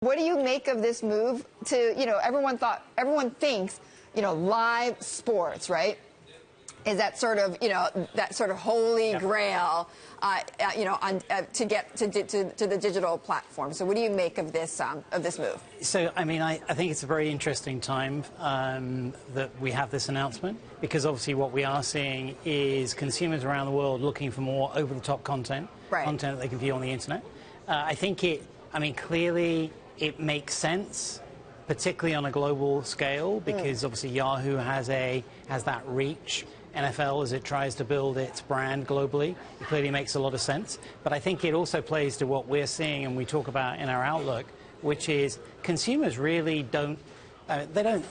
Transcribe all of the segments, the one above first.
What do you make of this move to, everyone thinks, live sports, right? Is that sort of, that sort of holy grail, to get to the digital platform. So what do you make of this move? So, I think it's a very interesting time that we have this announcement, because obviously what we are seeing is consumers around the world looking for more over-the-top content, content that they can view on the internet. I think clearly it makes sense, particularly on a global scale, because obviously Yahoo has that reach. NFL, as it tries to build its brand globally, it clearly makes a lot of sense. But I think it also plays to what we're seeing and we talk about in our outlook, which is consumers really don't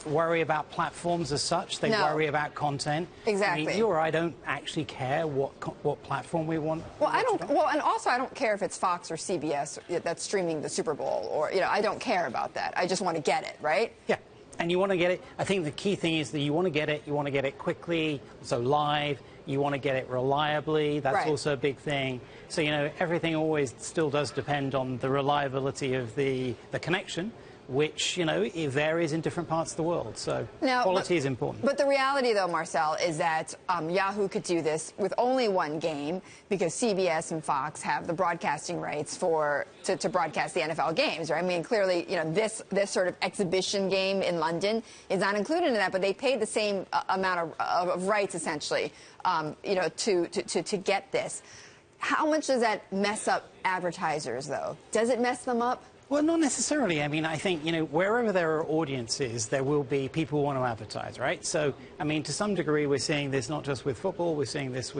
worry about platforms as such. They worry about content. Exactly. You or I don't actually care what platform we want. Well, I don't. Well, and also I don't care if it's Fox or CBS that's streaming the Super Bowl, or I don't care about that. I just want to get it, right? Yeah. And you want to get it. I think the key thing is that you want to get it. You want to get it quickly, so live. You want to get it reliably. That's also a big thing. So everything always still does depend on the reliability of the connection, which, it varies in different parts of the world. So quality is important. But the reality, though, Marcel, is that Yahoo could do this with only one game, because CBS and Fox have the broadcasting rights to broadcast the NFL games, right? I mean, clearly, this sort of exhibition game in London is not included in that, but they paid the same amount of rights, essentially, to get this. How much does that mess up advertisers, though? Does it mess them up? Well, not necessarily. I think, wherever there are audiences, there will be people who want to advertise, right? So, to some degree, we're seeing this not just with football, we're seeing this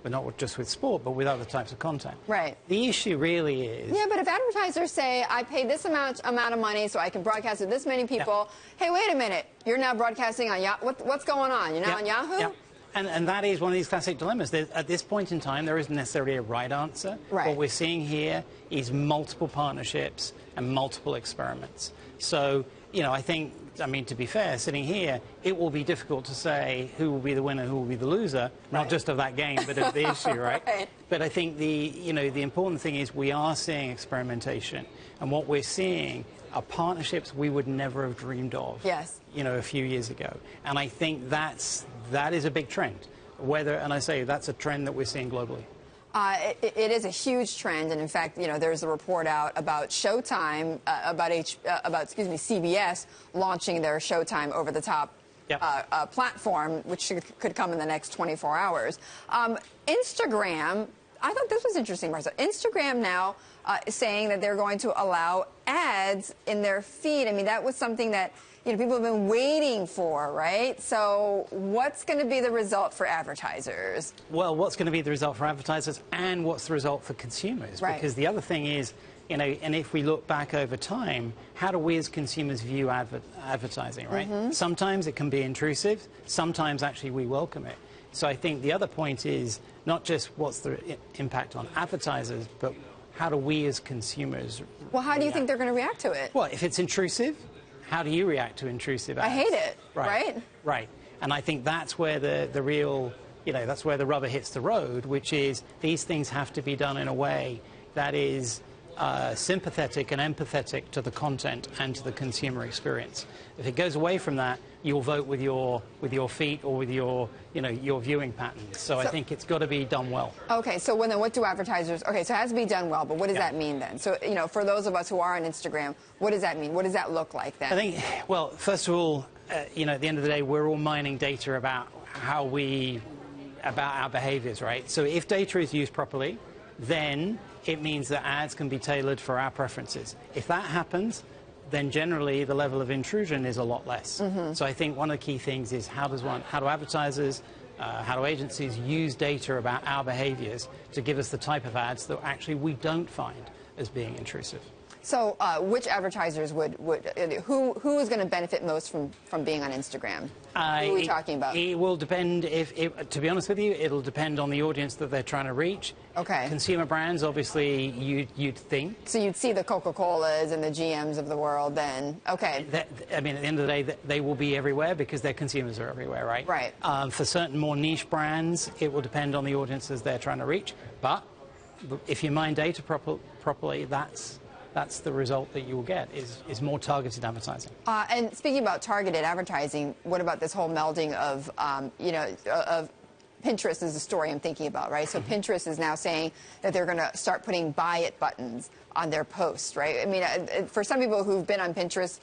but not just with sport, but with other types of content. Right. The issue really is... Yeah, but if advertisers say, I pay this amount of money so I can broadcast to this many people, hey, wait a minute, you're now broadcasting on Yahoo? What's going on? You're now on Yahoo? Yeah. And that is one of these classic dilemmas. At this point in time, there isn't necessarily a right answer. Right. What we're seeing here is multiple partnerships and multiple experiments. So, I think, to be fair, sitting here, it will be difficult to say who will be the winner, who will be the loser, not just of that game, but of the issue, right? But I think the important thing is we are seeing experimentation. And what we're seeing are partnerships we would never have dreamed of, a few years ago. And I think that is a big trend. And I say that's a trend that we're seeing globally. It is a huge trend, and in fact, there's a report out about Showtime, about CBS launching their Showtime over-the-top platform, which could come in the next 24 hours. Instagram, I thought this was interesting, Marcel. Instagram now is saying that they're going to allow ads in their feed. That was something that people have been waiting for, right? So what's going to be the result for advertisers? Well, what's going to be the result for advertisers, and what's the result for consumers? Right. Because the other thing is, and if we look back over time, how do we as consumers view advertising, right? Sometimes it can be intrusive. Sometimes, actually, we welcome it. So I think the other point is not just what's the impact on advertisers, but how do we as consumers Well, how do you think they're going to react to it? Well, if it's intrusive, how do you react to intrusive ads? I hate it, right? Right. And I think that's where the real, that's where the rubber hits the road, which is these things have to be done in a way that is sympathetic and empathetic to the content and to the consumer experience. If it goes away from that, you'll vote with your feet or with your viewing patterns. So I think it's got to be done well. Okay, so then what do advertisers? Okay, so it has to be done well, but what does that mean then? So for those of us who are on Instagram, what does that mean? What does that look like then? I think, well, first of all, at the end of the day, we're all mining data about our behaviors, right? So if data is used properly, then it means that ads can be tailored for our preferences. If that happens, then generally the level of intrusion is a lot less. So I think one of the key things is how do advertisers, how do agencies use data about our behaviors to give us the type of ads that actually we don't find as being intrusive. So which advertisers who is going to benefit most from being on Instagram? Who are we talking about? It will depend, to be honest with you, it'll depend on the audience that they're trying to reach. Okay. Consumer brands, obviously, you'd think. So you'd see the Coca-Colas and the GMs of the world then. Okay. At the end of the day, they will be everywhere because their consumers are everywhere, right? Right. For certain more niche brands, it will depend on the audiences they're trying to reach. But if you mine data properly, that's that's the result that you will get, is more targeted advertising. And speaking about targeted advertising, what about this whole melding of, of Pinterest is the story I'm thinking about, right? So Pinterest is now saying that they're going to start putting buy it buttons on their posts, right? I mean, for some people who've been on Pinterest,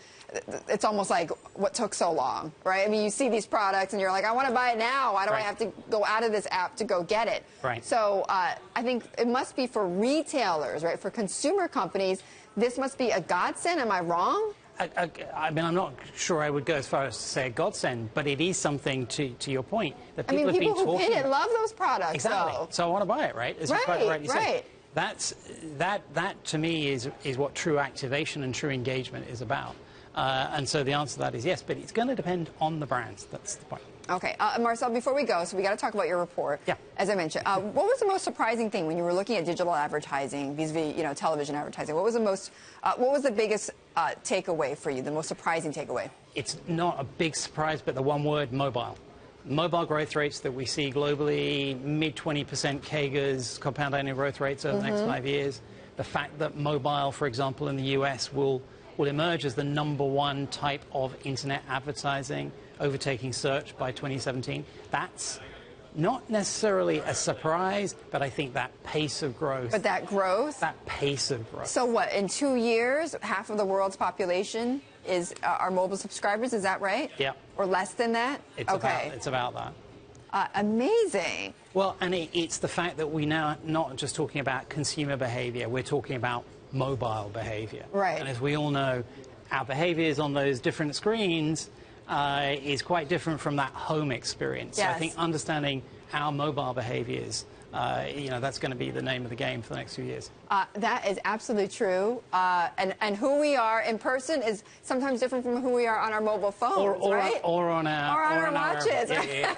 it's almost like, what took so long, right? I mean, you see these products and you're like, I want to buy it now. Why do I have to go out of this app to go get it? Right. So I think it must be for retailers, right? For consumer companies, this must be a godsend. Am I wrong? I mean, I'm not sure I would go as far as to say a godsend, but it is something, to your point, that people have been talking about. People who pin it love those products, exactly. though. So I want to buy it, right? As you quite rightly said. That to me is what true activation and true engagement is about. And so the answer to that is yes, but it's going to depend on the brands. That's the point. Okay, Marcel, before we go, so we got to talk about your report. Yeah. As I mentioned, what was the most surprising thing when you were looking at digital advertising, vis-a-vis, television advertising? What was the biggest takeaway for you? The most surprising takeaway? It's not a big surprise, but the one word: mobile. Mobile growth rates that we see globally, mid-20% CAGRs, compound annual growth rates over the next 5 years. The fact that mobile, for example, in the US will emerge as the #1 type of internet advertising, overtaking search by 2017. That's not necessarily a surprise, but I think that pace of growth. But that growth? That pace of growth. So what, in 2 years, half of the world's population are mobile subscribers, is that right? Yeah. Or less than that? It's about that. Amazing. Well, and it's the fact that we now not just talking about consumer behavior, we're talking about mobile behavior. Right. And as we all know, our behaviors on those different screens is quite different from that home experience. Yes. So I think understanding our mobile behaviors, that's going to be the name of the game for the next few years. That is absolutely true. And who we are in person is sometimes different from who we are on our mobile phones, right? Or on our watches. Yeah.